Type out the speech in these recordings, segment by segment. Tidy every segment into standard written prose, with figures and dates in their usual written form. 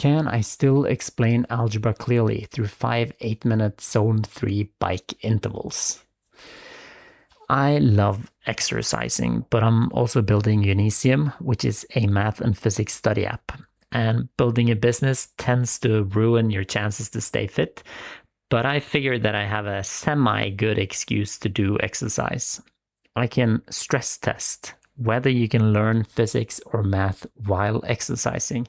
Can I still explain algebra clearly through 5 8-minute zone 3 bike intervals? I love exercising, but I'm also building Unisium, which is a math and physics study app. And building a business tends to ruin your chances to stay fit, but I figured that I have a semi-good excuse to do exercise. I can stress test whether you can learn physics or math while exercising.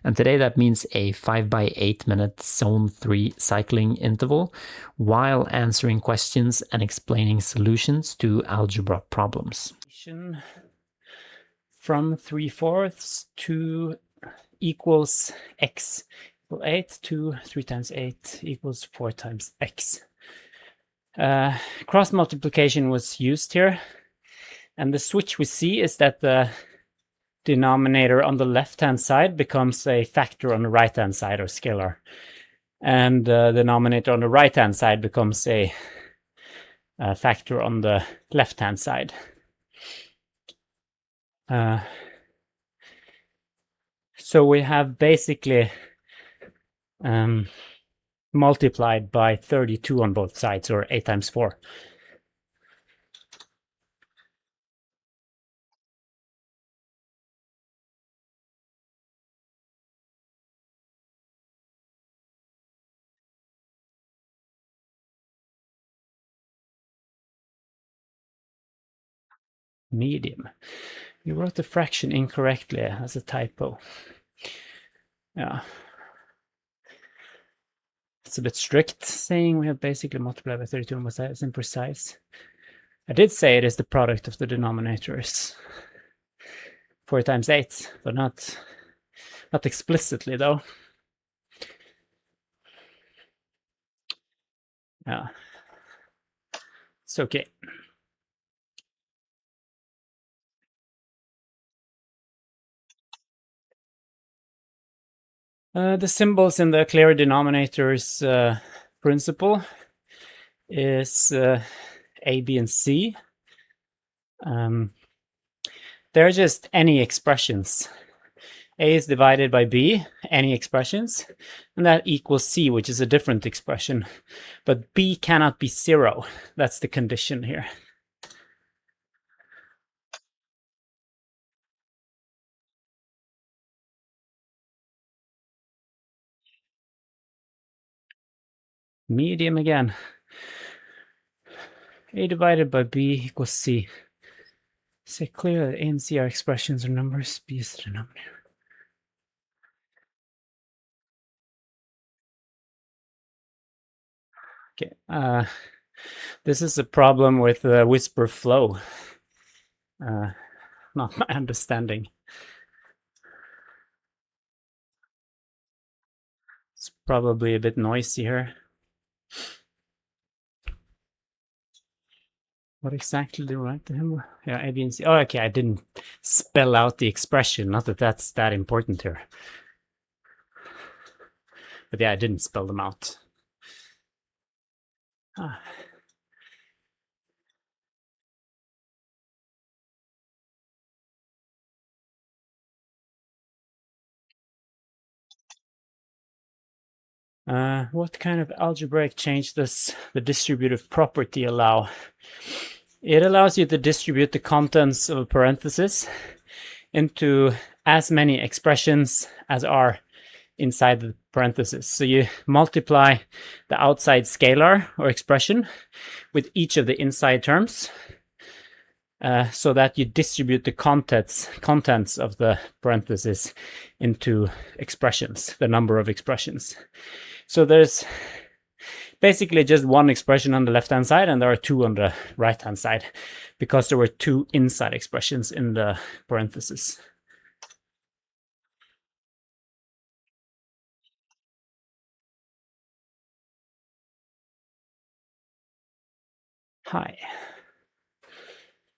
And today that means a 5 by 8-minute zone 3 cycling interval while answering questions and explaining solutions to algebra problems. From 3/4 to equals x equal 8 to 3 times 8 equals 4 times x. Cross multiplication was used here. And the switch we see is that the denominator on the left-hand side becomes a factor on the right-hand side, or scalar. And the denominator on the right-hand side becomes a factor on the left-hand side. So we have basically multiplied by 32 on both sides, or 8 times 4. Medium. You wrote the fraction incorrectly as a typo. Yeah. It's a bit strict, saying we have basically multiplied by 32 on both sides. It's imprecise. I did say it is the product of the denominators. 4 times 8, but not explicitly, though. Yeah. It's okay. The symbols in the clear denominators principle is A, B, and C. They're just any expressions. A is divided by B, any expressions, and that equals C, which is a different expression. But B cannot be 0. That's the condition here. Medium again. A divided by B equals C. Say clearly that A and C are expressions or numbers. B is the denominator. Okay. This is a problem with whisper flow. Not my understanding. It's probably a bit noisy here. What exactly did I write to him? Yeah, A, B, and C. Oh, okay, I didn't spell out the expression. Not that that's that important here. But yeah, I didn't spell them out. What kind of algebraic change does the distributive property allow? It allows you to distribute the contents of a parenthesis into as many expressions as are inside the parenthesis. So you multiply the outside scalar or expression with each of the inside terms so that you distribute the contents of the parenthesis into expressions, the number of expressions. So there's basically just one expression on the left-hand side, and there are 2 on the right-hand side, because there were 2 inside expressions in the parenthesis. Hi.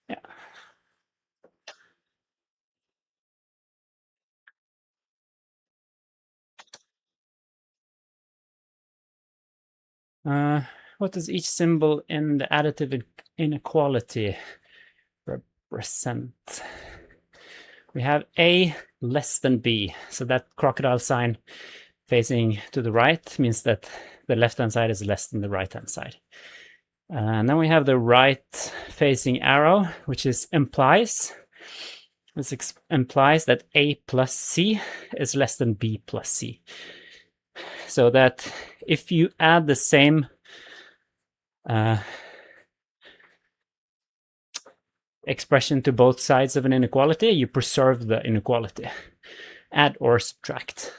Yeah. What does each symbol in the additive inequality represent? we have A less than B. So that crocodile sign facing to the right means that the left-hand side is less than the right-hand side. And then we have the right-facing arrow, which implies that A plus C is less than B plus C. So that if you add the same expression to both sides of an inequality, you preserve the inequality. Add or subtract.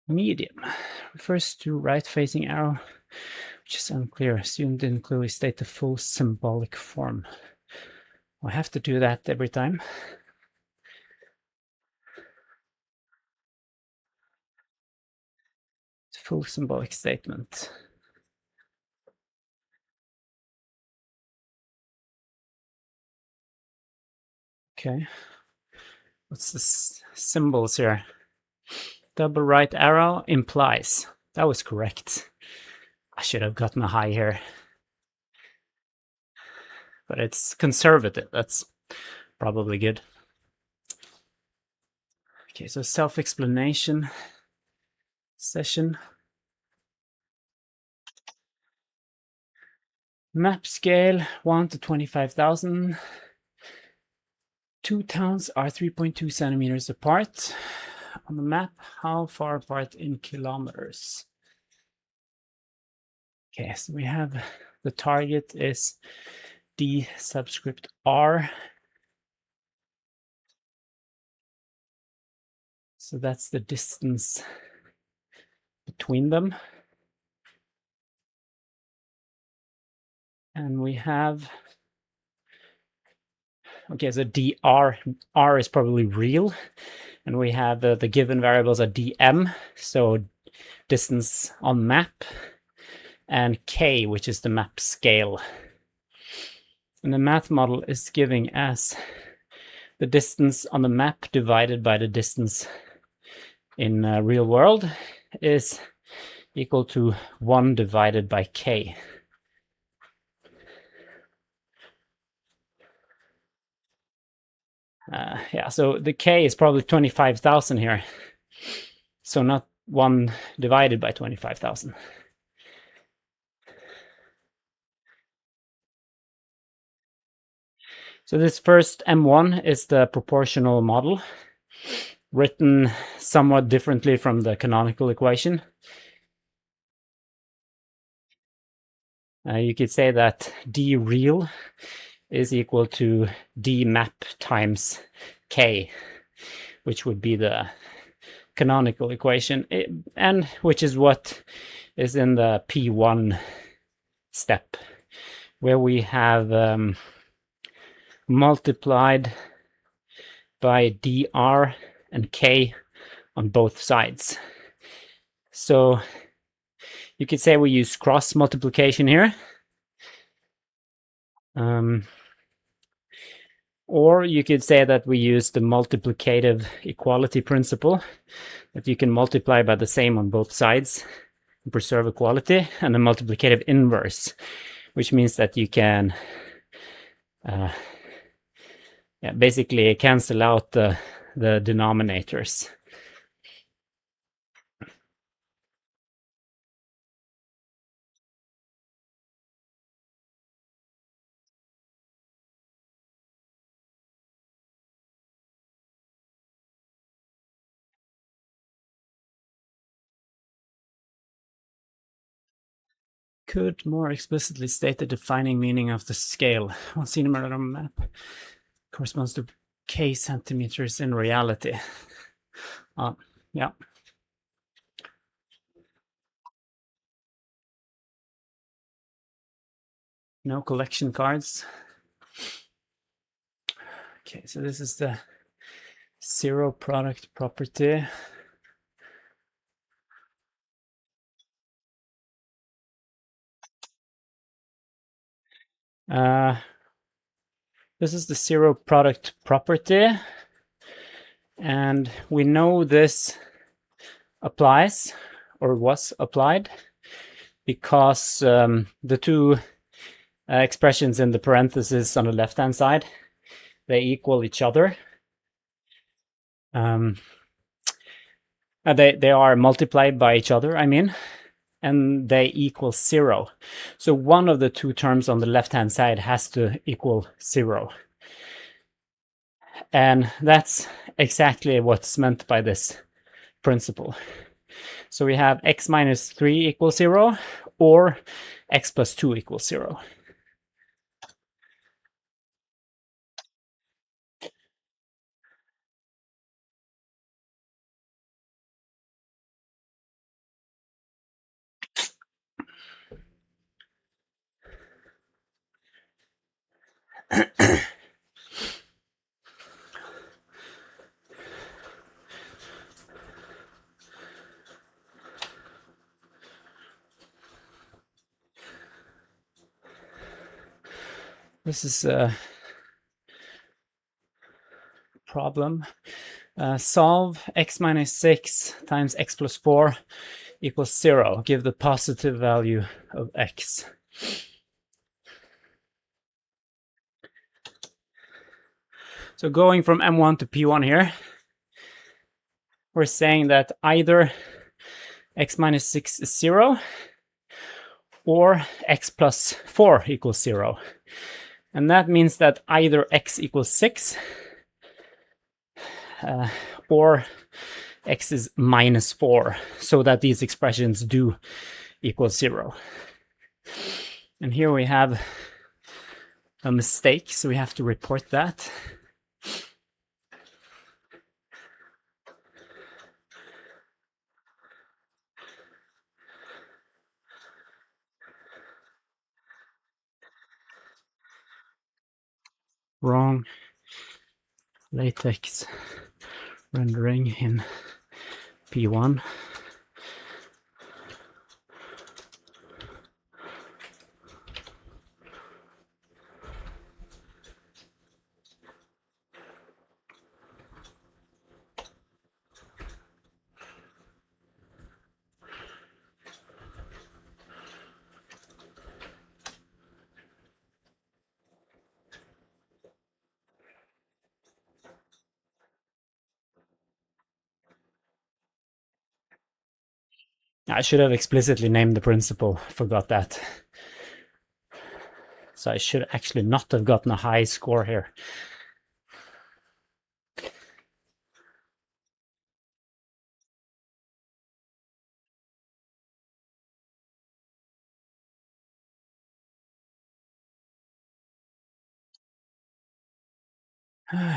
Medium refers to right-facing arrow, which is unclear. Student didn't clearly state the full symbolic form. I have to do that every time. Full symbolic statement. Okay. What's the symbols here? Double right arrow implies. That was correct. I should have gotten a high here. But it's conservative. That's probably good. Okay, so self-explanation session. Map scale 1 to 25,000. Two towns are 3.2 centimeters apart. On the map, how far apart in kilometers? Okay, so we have the target is D subscript R. So that's the distance between them. And we have, okay, so dr, r is probably real. And we have the given variables are dm, so distance on map, and k, which is the map scale. And the math model is giving as the distance on the map divided by the distance in real world is equal to 1 divided by k. Yeah, so the k is probably 25,000 here. So not 1 divided by 25,000. So this first M1 is the proportional model, written somewhat differently from the canonical equation. You could say that d real is equal to d map times k, which would be the canonical equation, and which is what is in the P1 step, where we have multiplied by dr and k on both sides. So you could say we use cross multiplication here. Or you could say that we use the multiplicative equality principle, that you can multiply by the same on both sides and preserve equality, and the multiplicative inverse, which means that you can basically cancel out the denominators. Could more explicitly state the defining meaning of the scale. 1 centimeter on a map corresponds to k centimeters in reality. Yeah. No collection cards. Okay, so this is the zero product property. This is the zero product property, And we know this applies or was applied because the two expressions in the parentheses on the left-hand side, they equal each other. They are multiplied by each other, I mean, and they equal 0. So one of the two terms on the left-hand side has to equal 0. And that's exactly what's meant by this principle. So we have x minus 3 equals 0, or x plus 2 equals 0. This is a problem. Solve x minus 6 times x plus 4 equals 0. Give the positive value of x. So going from M1 to P1 here, we're saying that either x minus 6 is 0 or x plus 4 equals 0. And that means that either x equals 6 or x is minus 4, so that these expressions do equal 0. And here we have a mistake, so we have to report that. Wrong latex rendering in P1. I should have explicitly named the principle, forgot that. So I should actually not have gotten a high score here.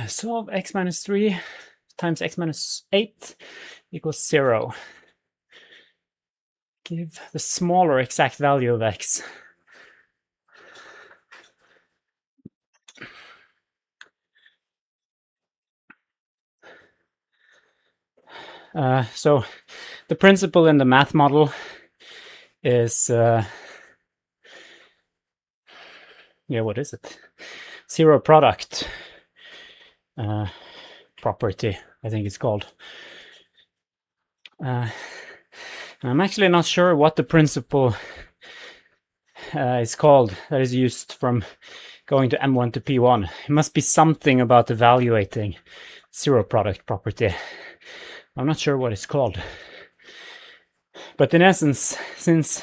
Solve x minus 3 times x minus 8 equals 0. Give the smaller exact value of x. So the principle in the math model is, what is it? Zero product property, I think it's called. I'm actually not sure what the principle is called that is used from going to M1 to P1. It must be something about evaluating zero product property. I'm not sure what it's called. But in essence, since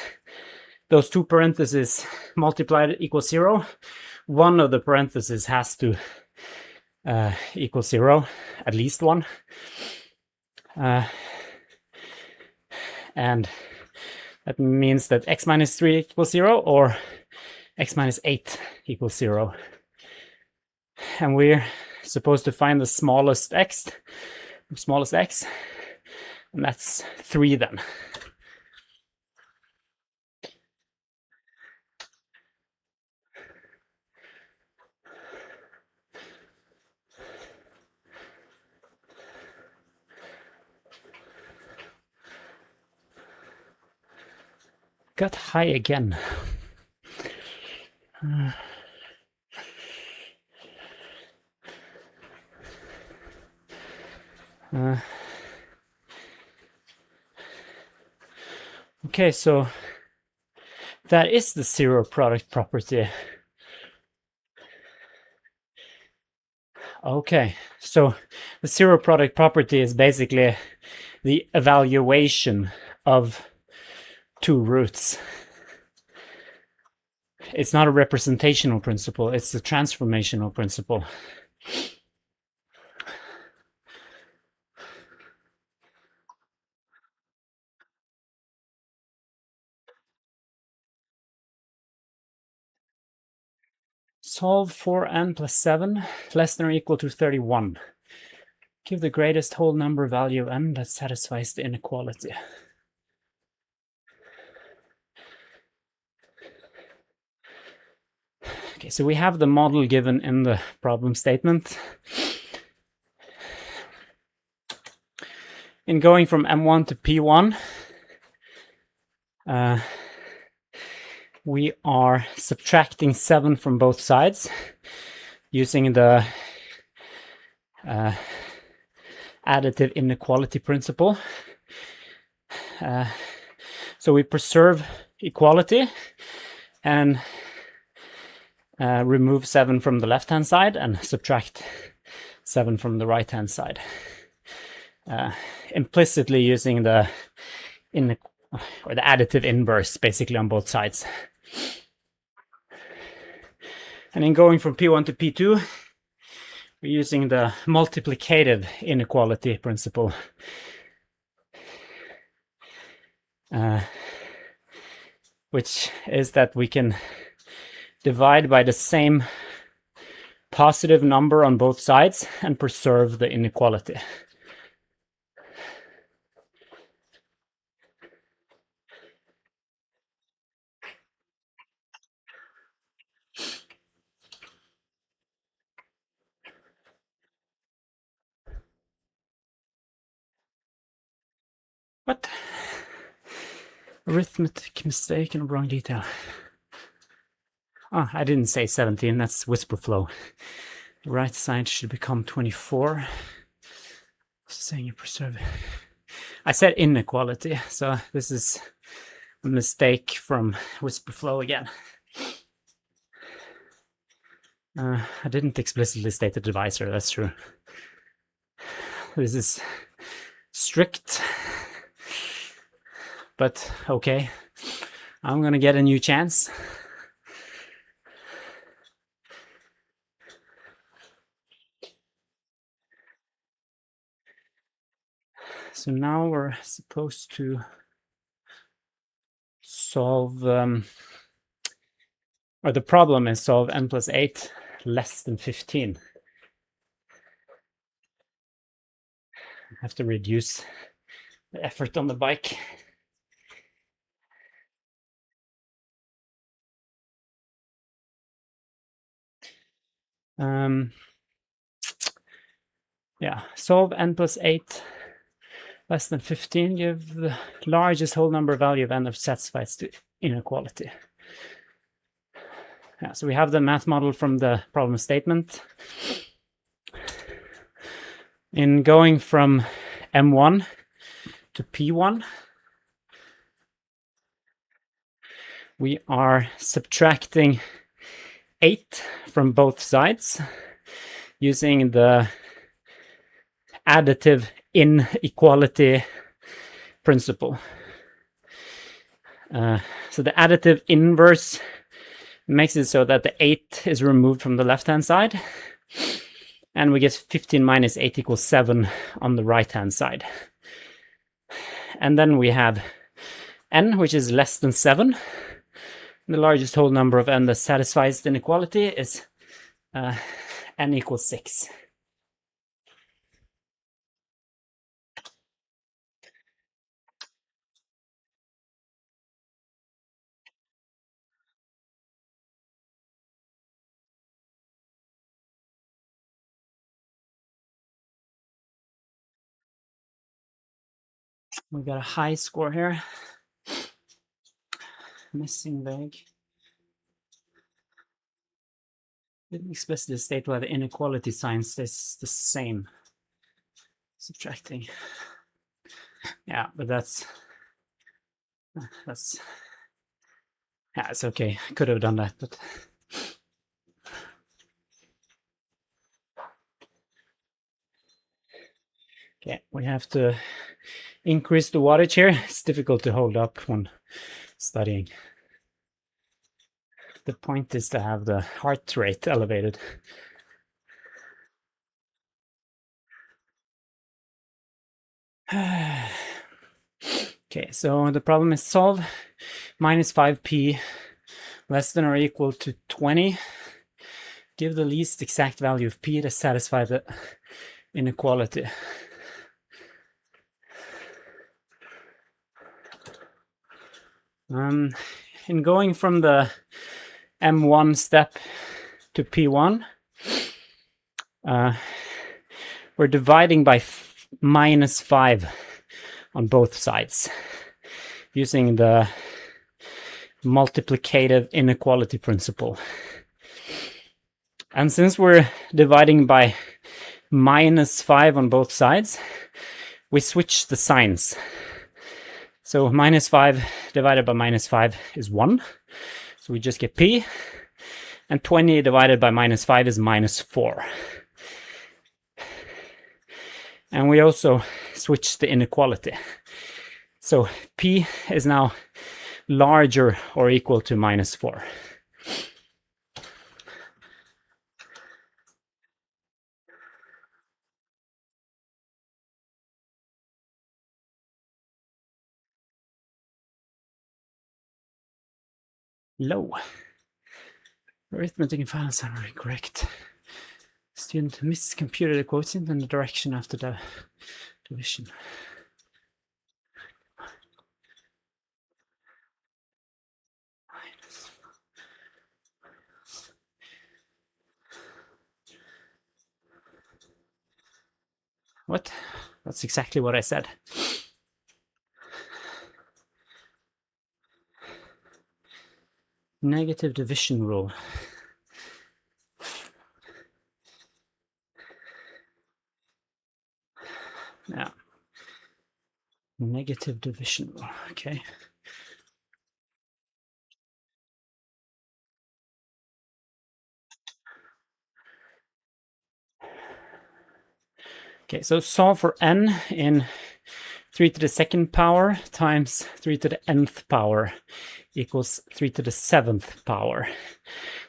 those two parentheses multiplied equals 0, one of the parentheses has to equal 0, at least one. And that means that x minus 3 equals 0 or x minus 8 equals 0. And we're supposed to find the smallest x, and that's 3 then. Got high again. Okay, so that is the zero product property. Okay, so the zero product property is basically the evaluation of two roots. It's not a representational principle, it's a transformational principle. Solve for n plus 7 less than or equal to 31. Give the greatest whole number value of n that satisfies the inequality. Okay, so we have the model given in the problem statement. In going from M1 to P1, we are subtracting 7 from both sides using the additive inequality principle. So we preserve equality and remove 7 from the left-hand side and subtract 7 from the right-hand side. Implicitly using the additive inverse basically on both sides. And in going from P1 to P2, we're using the multiplicative inequality principle. Which is that we can divide by the same positive number on both sides and preserve the inequality. What? Arithmetic mistake and wrong detail. Oh, I didn't say 17, that's whisper flow. The right side should become 24. Saying you preserve it. I said inequality, so this is a mistake from whisper flow again. I didn't explicitly state the divisor, that's true. This is strict, but okay. I'm gonna get a new chance. So now we're supposed to solve, or the problem is solve n plus 8 less than 15. I have to reduce the effort on the bike. Yeah, solve n plus 8 less than 15, give the largest whole number value of n that satisfies the inequality. Yeah, so we have the math model from the problem statement. In going from M1 to P1, we are subtracting 8 from both sides using the additive inequality principle. So the additive inverse makes it so that the 8 is removed from the left-hand side, and we get 15 minus 8 equals 7 on the right-hand side. And then we have n, which is less than 7. The largest whole number of n that satisfies the inequality is n equals 6. We got a high score here. Missing leg. Didn't explicitly state why the inequality sign stays the same. subtracting. Yeah, but that's yeah, it's okay. I could have done that, but okay, we have to increase the wattage here. It's difficult to hold up when studying. The point is to have the heart rate elevated. Okay, so the problem is solve minus 5p less than or equal to 20. Give the least exact value of p to satisfy the inequality. In going from the M1 step to P1, we're dividing by minus 5 on both sides using the multiplicative inequality principle. And since we're dividing by minus 5 on both sides, we switch the signs. So minus 5 divided by minus 5 is 1. So we just get p. And 20 divided by minus 5 is minus 4. And we also switch the inequality. So p is now larger or equal to minus 4. Low. Arithmetic and finance are incorrect. Student miscomputed the quotient and the direction after the division. What? That's exactly what I said. Negative division rule. Yeah. Negative division rule. Okay. Okay, so solve for n in 3 to the second power times 3 to the nth power equals 3 to the 7th power.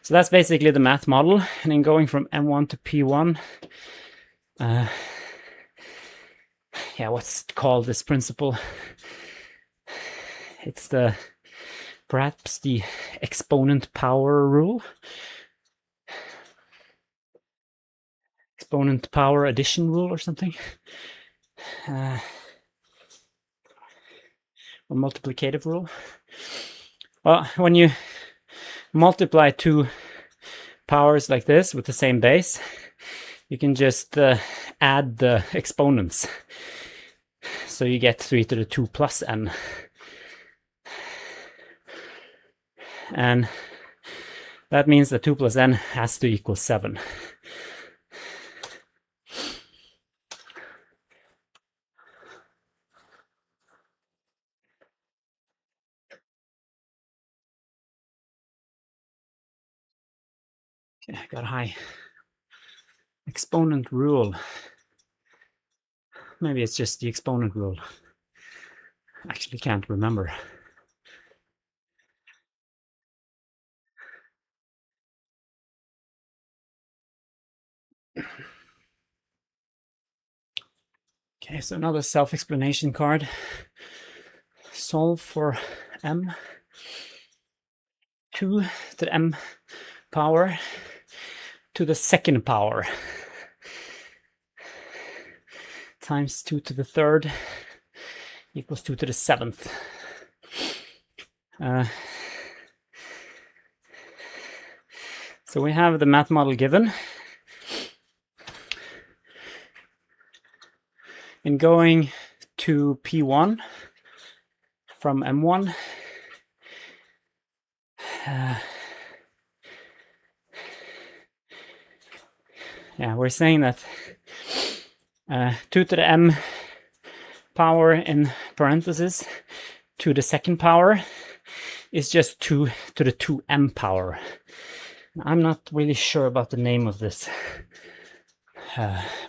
So that's basically the math model. And then going from M1 to P1, yeah, what's it called, this principle? It's perhaps the exponent power rule. Exponent power addition rule or something. Or multiplicative rule. Well, when you multiply two powers like this with the same base, you can just add the exponents. So you get 3 to the 2 plus n. And that means that 2 plus n has to equal 7. Okay, I got a high exponent rule. Maybe it's just the exponent rule. Actually can't remember. Okay, so another self-explanation card. Solve for m 2 to the m power to the second power times 2 to the third equals 2 to the 7th. So we have the math model given. In going to P1 from M1, yeah, we're saying that 2 to the m power in parentheses to the second power is just 2 to the 2m power. I'm not really sure about the name of this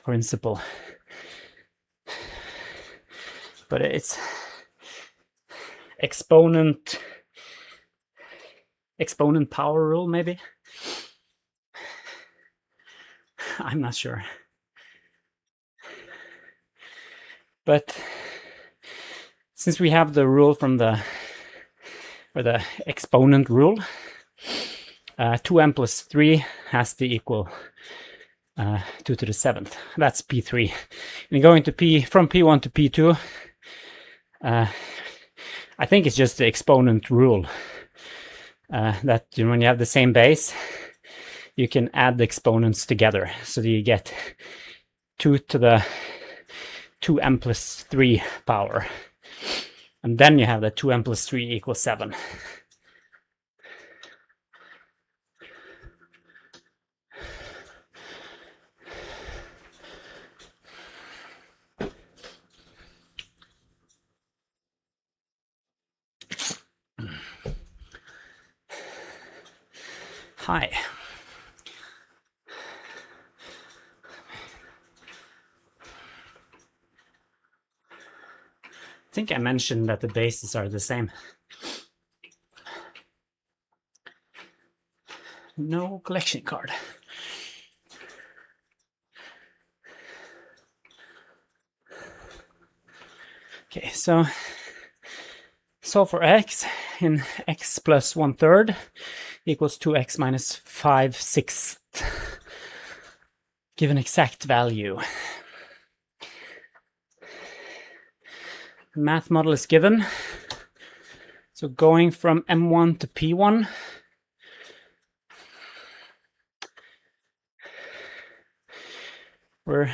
principle, but it's exponent power rule, maybe. I'm not sure. But since we have the rule from the exponent rule, 2m plus 3 has to equal 2 to the 7th. That's P3. And going to from P1 to P2, I think it's just the exponent rule. That when you have the same base, you can add the exponents together. So you get 2 to the 2m plus 3 power. And then you have that 2m plus 3 equals 7. Hi. I think I mentioned that the bases are the same. No collection card. Okay, so solve for x in x plus 1/3 equals 2x minus 5/6. Give an exact value. The math model is given. So going from M1 to P1, we're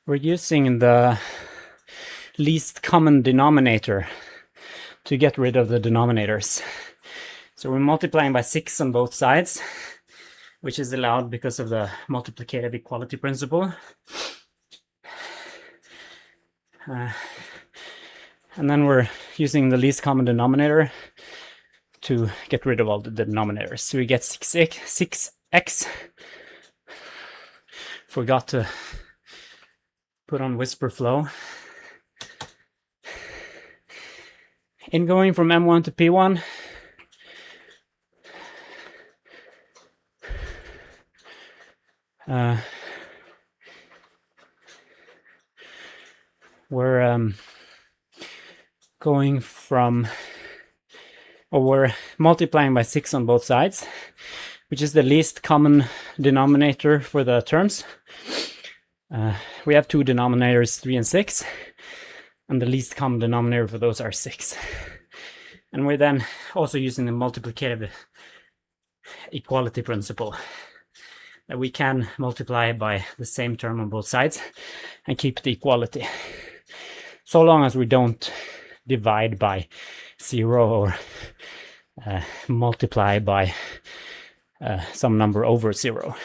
using the least common denominator to get rid of the denominators. So we're multiplying by 6 on both sides, which is allowed because of the multiplicative equality principle. And then we're using the least common denominator to get rid of all the denominators. So we get 6x. Forgot to put on whisper flow. In going from M1 to P1, we're going from, or we're multiplying by 6 on both sides, which is the least common denominator for the terms. We have two denominators, 3 and 6, and the least common denominator for those are 6. And we're then also using the multiplicative equality principle, that we can multiply by the same term on both sides and keep the equality, so long as we don't divide by 0 or multiply by some number over 0.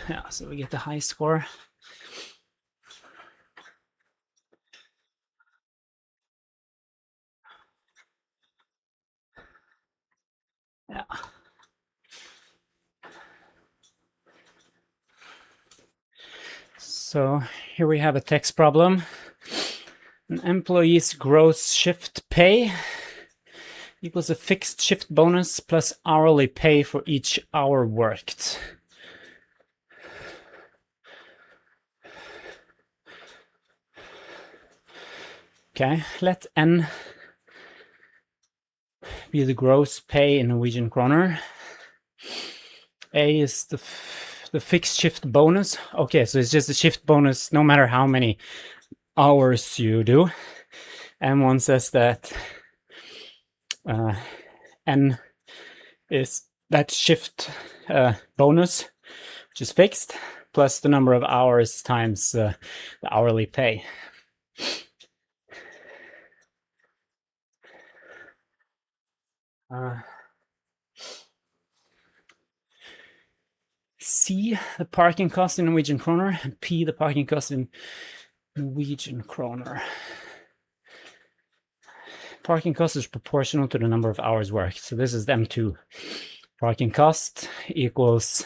Yeah, so we get the high score. Yeah. So here we have a text problem. An employee's gross shift pay equals a fixed shift bonus plus hourly pay for each hour worked. Okay, let N be the gross pay in Norwegian kroner. A is the fixed shift bonus. Okay, so it's just a shift bonus no matter how many hours you do. M1 says that N is that shift bonus, which is fixed, plus the number of hours times the hourly pay. C, the parking cost in Norwegian kroner, and P, the parking cost in Norwegian kroner. Parking cost is proportional to the number of hours worked. So this is M2. Parking cost equals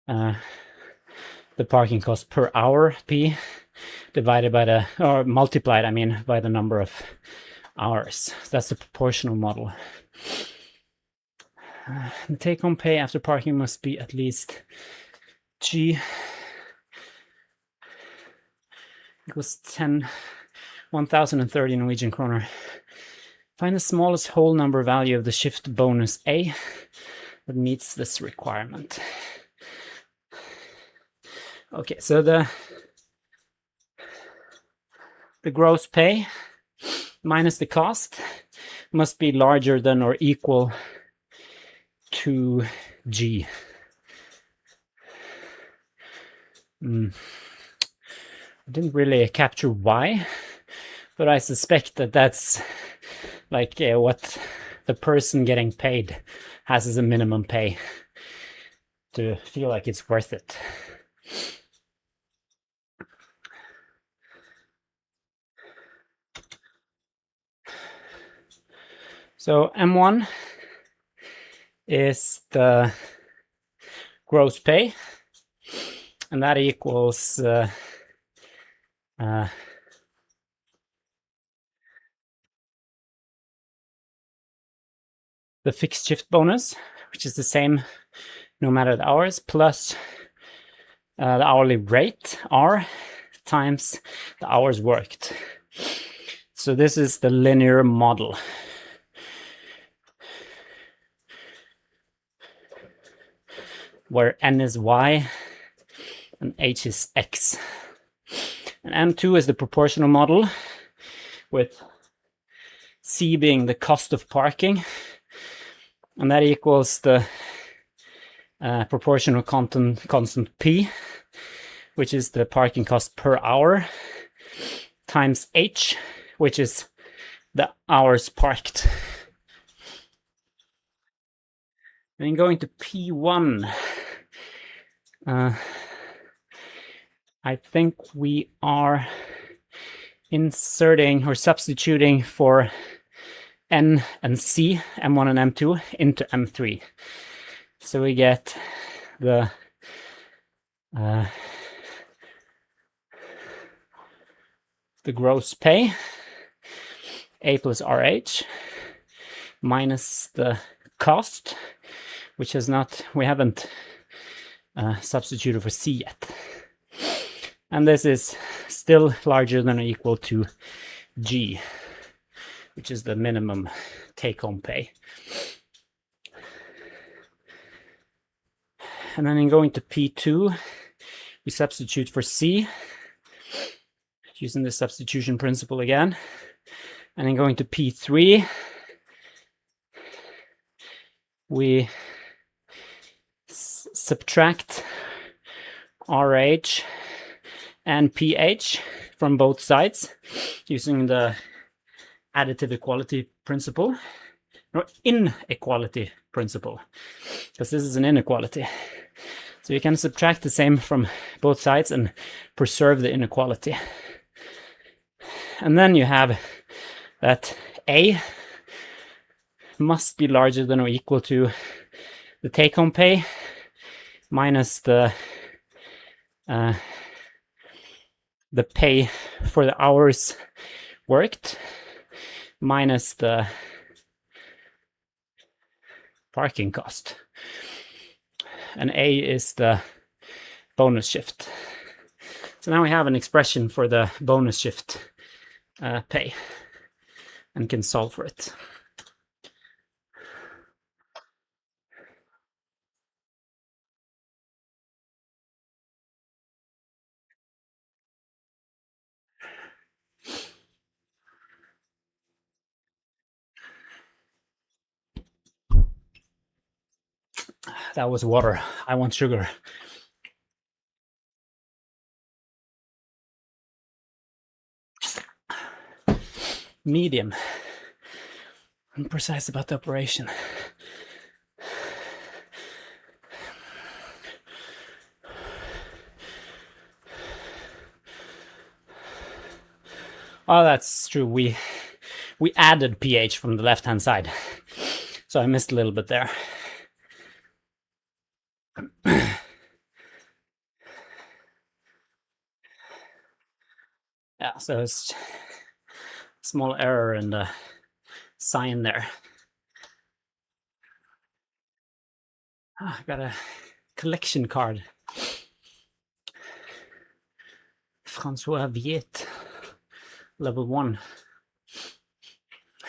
the parking cost per hour, P, divided by the, or multiplied, I mean, by the number of hours. So that's the proportional model. The take-home pay after parking must be at least G equals 1,030 Norwegian kroner. Find the smallest whole number value of the shift bonus A that meets this requirement. Okay, so the gross pay minus the cost must be larger than or equal to G. I didn't really capture why, but I suspect that that's like what the person getting paid has as a minimum pay to feel like it's worth it. So M1 is the gross pay, and that equals the fixed shift bonus, which is the same no matter the hours, plus the hourly rate, R, times the hours worked. So this is the linear model. Where N is Y and H is X. And M2 is the proportional model, with C being the cost of parking, and that equals the proportional constant P, which is the parking cost per hour, times H, which is the hours parked. And then going to P1, I think we are inserting or substituting for N and C, M1 and M2, into M3. So we get the gross pay, A plus RH, minus the cost, which has not, we haven't substituted for C yet. And this is still larger than or equal to G, which is the minimum take-home pay. And then in going to P2, we substitute for C, using the substitution principle again. And then going to P3, we subtract RH and pH from both sides using the additive equality principle, or inequality principle, because this is an inequality. So you can subtract the same from both sides and preserve the inequality. And then you have that A must be larger than or equal to the take-home pay minus the pay for the hours worked minus the parking cost. And A is the bonus shift. So now we have an expression for the bonus shift pay and can solve for it. That was water. I want sugar. Medium. I'm precise about the operation. Oh, that's true. We added pH from the left-hand side, so I missed a little bit there. Yeah, so it's a small error in the sign there. I got a collection card. Francois Viet, level 1. I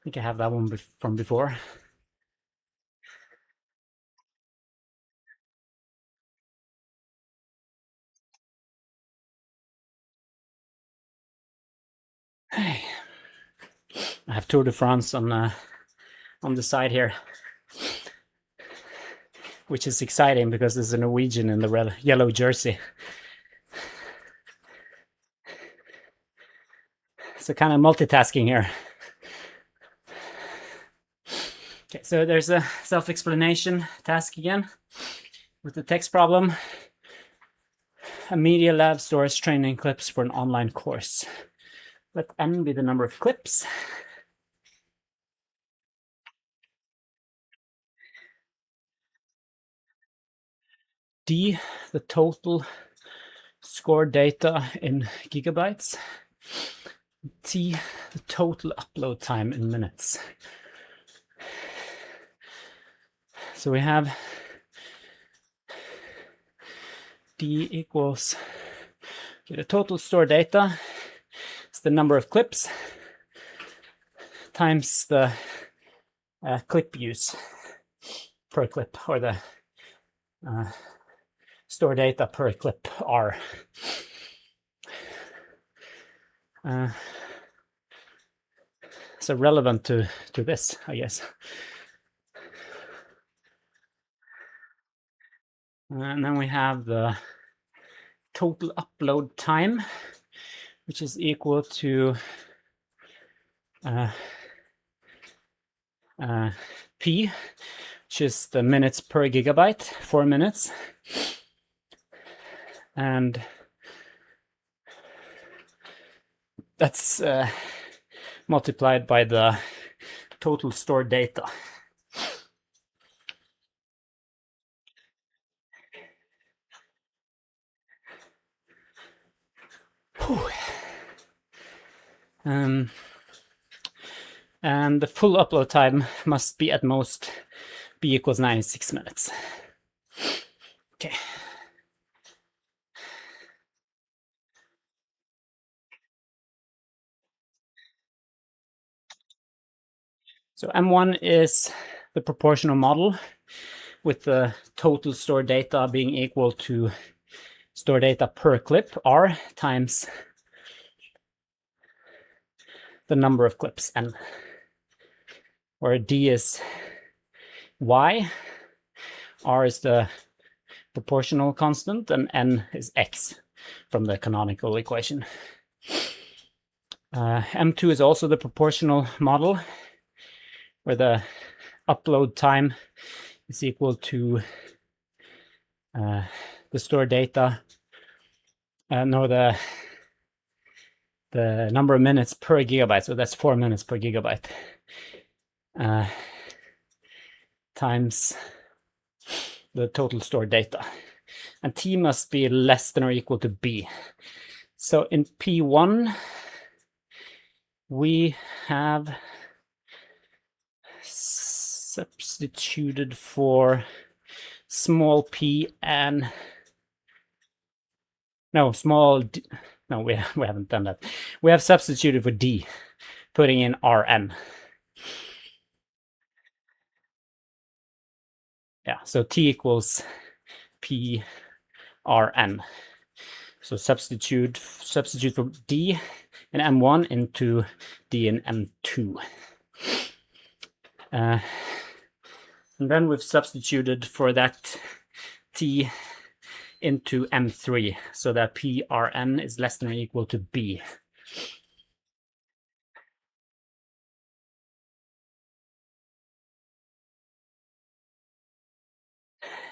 think I have that one from before. Hey. I have Tour de France on the side here, which is exciting because there's a Norwegian in the yellow jersey. So kind of multitasking here. Okay, so there's a self-explanation task again with the text problem. A media lab stores training clips for an online course. Let n be the number of clips. D, the total score data in gigabytes. T, the total upload time in minutes. So we have D equals the total store data. It's the number of clips times the clip use per clip, or the store data per clip R. So relevant to this, I guess. And then we have the total upload time, which is equal to P, which is the minutes per gigabyte, 4 minutes. And that's multiplied by the total stored data. And the full upload time must be at most b equals 96 minutes. Okay. So M1 is the proportional model, with the total stored data being equal to stored data per clip, R, times the number of clips, N, where D is Y, R is the proportional constant, and N is X from the canonical equation. M2 is also the proportional model, where the upload time is equal to the stored data, the number of minutes per gigabyte, so that's 4 minutes per gigabyte, times the total stored data. And T must be less than or equal to B. So in P1, we have substituted for small p and small d. No, we haven't done that. We have substituted for D, putting in Rn. Yeah, so T equals P Rn. So substitute for D in M1 into D in M2. And then we've substituted for that t into m3, so that Prn is less than or equal to b.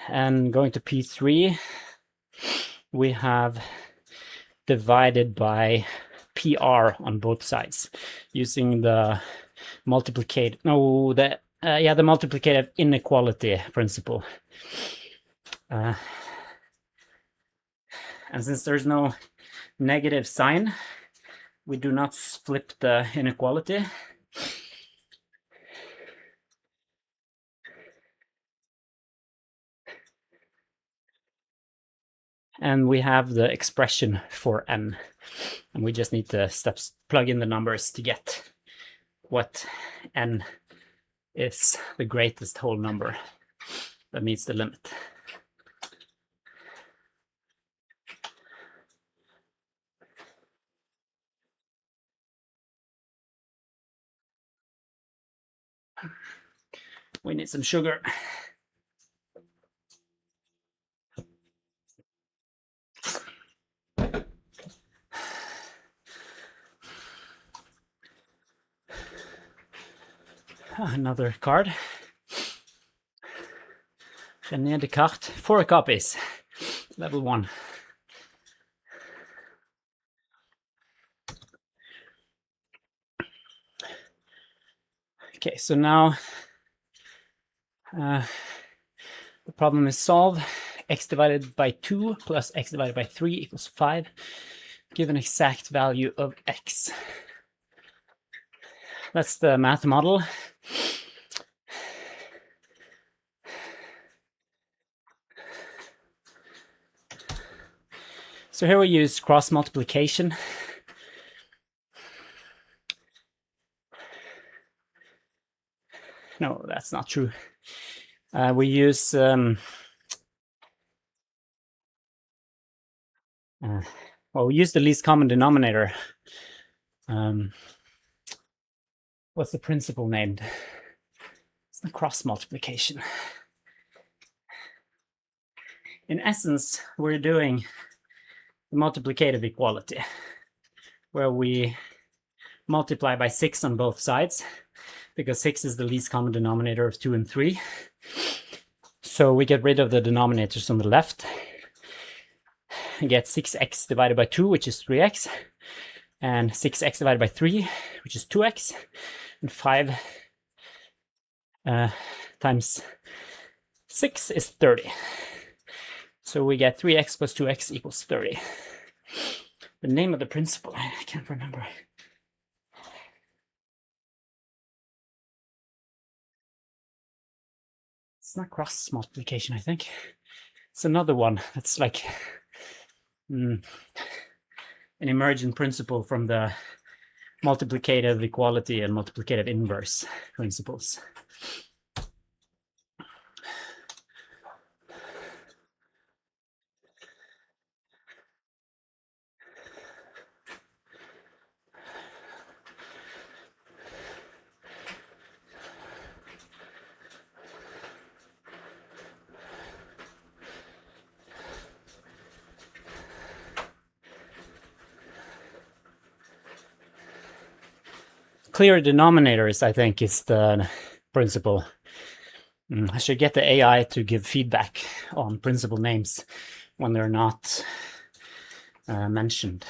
And going to P3, we have divided by PR on both sides using the multiplicative inequality principle. And since there's no negative sign, we do not flip the inequality. And we have the expression for n. And we just need to plug in the numbers to get what n is the greatest whole number that meets the limit. We need some sugar. Another card. René Descartes, 4 copies, level 1. Okay, so now the problem is solved. X divided by 2 plus x divided by 3 equals 5. Give an exact value of x. That's the math model. So here we use cross multiplication. No, that's not true. We use we use the least common denominator. What's the principle named? It's the cross multiplication. In essence, we're doing the multiplicative equality, where we multiply by 6 on both sides, because 6 is the least common denominator of 2 and 3. So we get rid of the denominators on the left and get 6x divided by 2, which is 3x, and 6x divided by 3, which is 2x, and 5 times 6 is 30. So we get 3x plus 2x equals 30. The name of the principle, I can't remember. It's not cross multiplication, I think. It's another one. It's like an emergent principle from the multiplicative equality and multiplicative inverse principles. Clear denominators, I think, is the principle. I should get the AI to give feedback on principal names when they're not mentioned.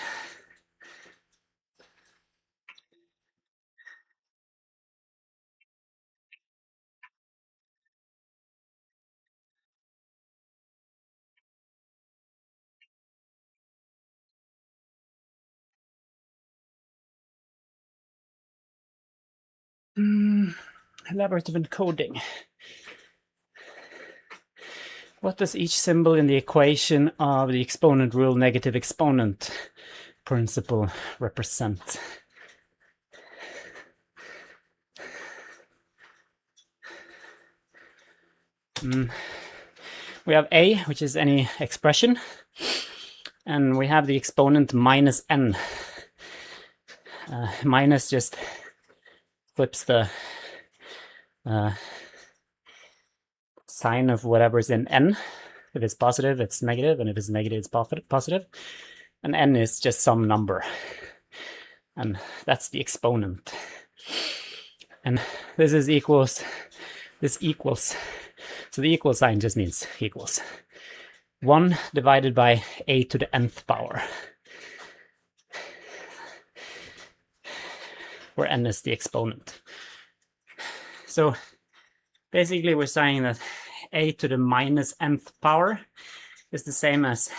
Elaborative-encoding. What does each symbol in the equation of the exponent rule negative exponent principle represent? We have a, which is any expression, and we have the exponent minus n. Minus just flips the sign of whatever's in n. If it's positive, it's negative, and if it's negative, it's positive. And n is just some number, and that's the exponent. And this is equals, this equals, so the equal sign just means equals 1 divided by a to the nth power, where n is the exponent. So basically we're saying that a to the minus nth power is the same as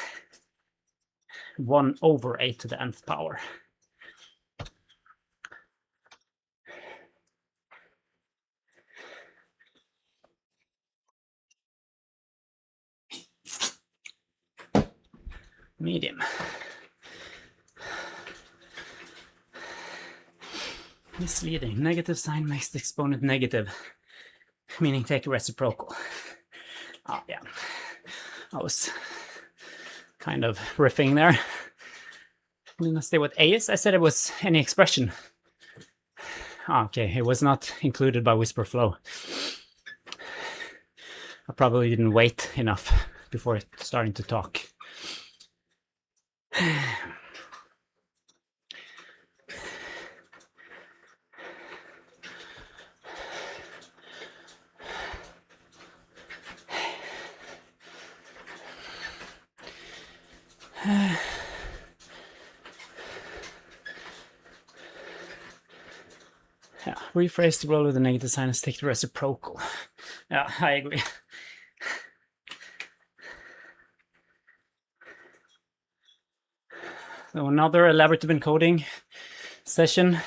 1 over a to the nth power. Medium. Misleading. Negative sign makes the exponent negative, meaning take a reciprocal. Oh, yeah. I was kind of riffing there. I'm gonna stay with a is. I said it was any expression. Oh, okay, it was not included by whisper flow. I probably didn't wait enough before starting to talk. Yeah, rephrase the role with the negative sign and take the reciprocal. Yeah, I agree. So another elaborative encoding session.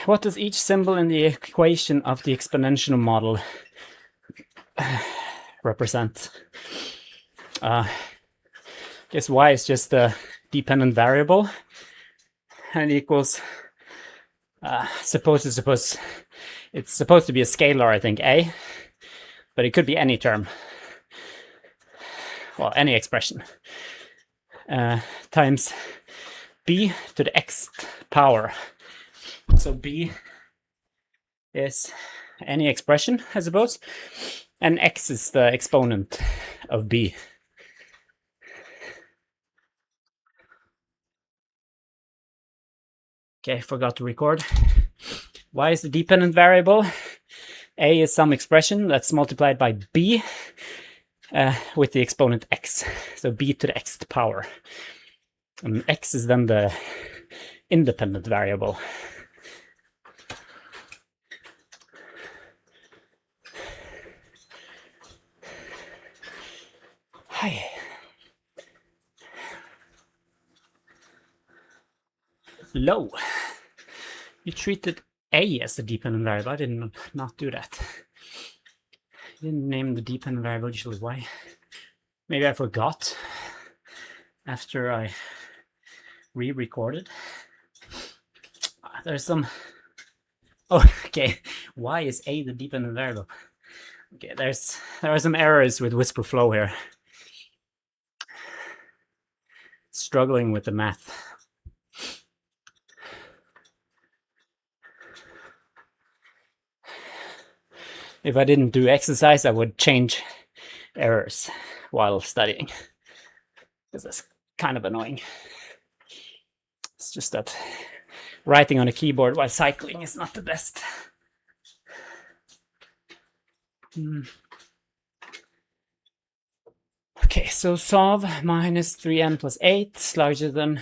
What does each symbol in the equation of the exponential model represent? Guess y is just a dependent variable, and equals, it's supposed to be a scalar, I think, a, but it could be any term, well, any expression, times b to the xth power. So b is any expression, I suppose, and x is the exponent of b. Okay, forgot to record. Y is the dependent variable. A is some expression that's multiplied by b with the exponent x. So b to the xth power. And x is then the independent variable. Hi. Low. You treated a as the dependent variable. I did not do that. You didn't name the dependent variable, usually y. Maybe I forgot after I re-recorded. There's some... Oh, okay. Why is a the dependent variable? Okay, there are some errors with whisper flow here. Struggling with the math. If I didn't do exercise, I would change errors while studying, because that's kind of annoying. It's just that writing on a keyboard while cycling is not the best. Okay, so solve minus 3n plus 8 is larger than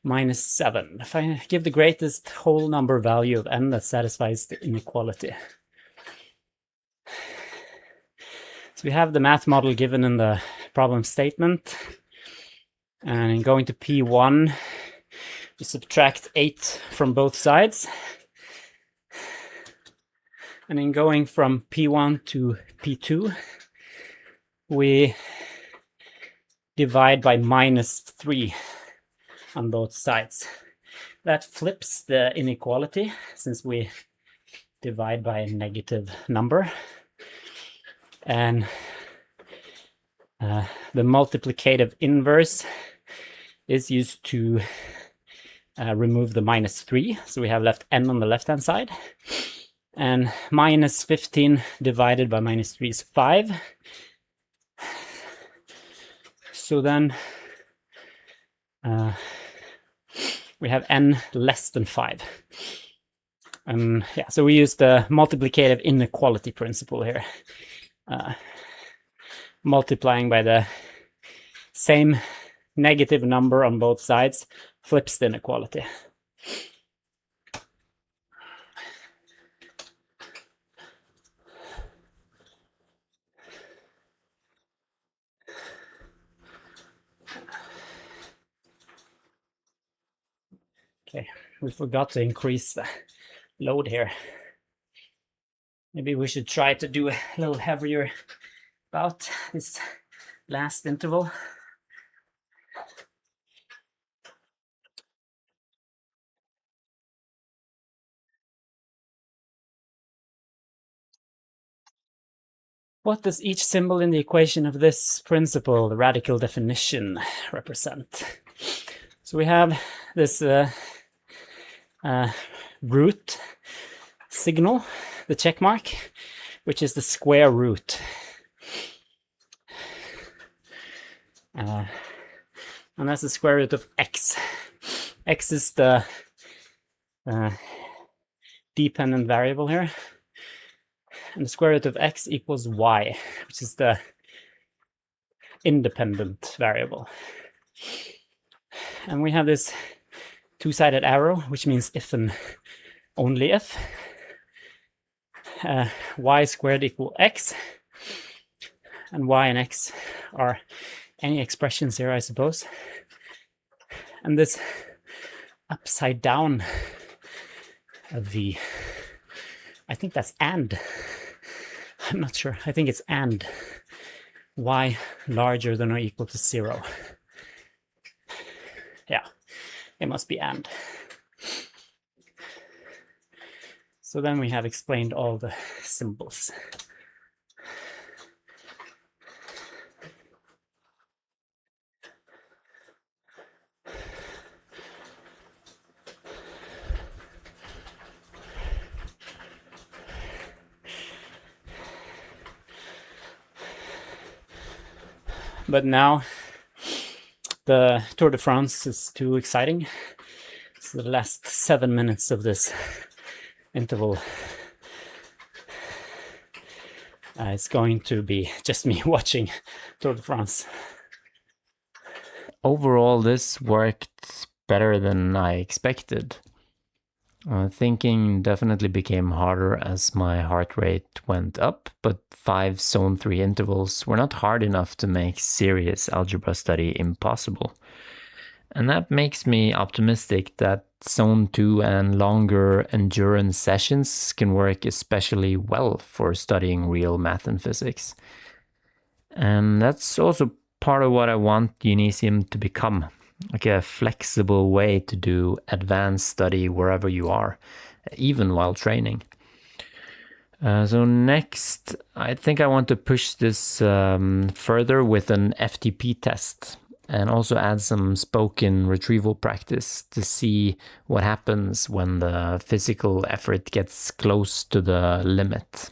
minus 7. If I give the greatest whole number value of n that satisfies the inequality. So we have the math model given in the problem statement. And in going to P1, we subtract 8 from both sides. And in going from P1 to P2, we divide by minus 3 on both sides. That flips the inequality, since we divide by a negative number. And the multiplicative inverse is used to remove the minus 3. So we have left n on the left-hand side. And minus 15 divided by minus 3 is 5. So then we have n less than 5. Yeah, so we use the multiplicative inequality principle here. Multiplying by the same negative number on both sides flips the inequality. Okay, we forgot to increase the load here. Maybe we should try to do a little heavier bout this last interval. What does each symbol in the equation of this principle, the radical definition, represent? So we have this root signal, the check mark, which is the square root. And that's the square root of x. X is the dependent variable here. And the square root of x equals y, which is the independent variable. And we have this two-sided arrow, which means if and only if. Y squared equal x. And y and x are any expressions here, I suppose. And this upside down v, I think that's and. I'm not sure. I think it's and. Y larger than or equal to 0. Yeah, it must be and. So then we have explained all the symbols. But now the Tour de France is too exciting. So the last 7 minutes of this interval it's going to be just me watching Tour de France. Overall, this worked better than I expected. Thinking definitely became harder as my heart rate went up, but 5 zone 3 intervals were not hard enough to make serious algebra study impossible. And that makes me optimistic that zone 2 and longer endurance sessions can work especially well for studying real math and physics. And that's also part of what I want Unisium to become, like a flexible way to do advanced study wherever you are, even while training. So next, I think I want to push this further with an FTP test and also add some spoken retrieval practice to see what happens when the physical effort gets close to the limit.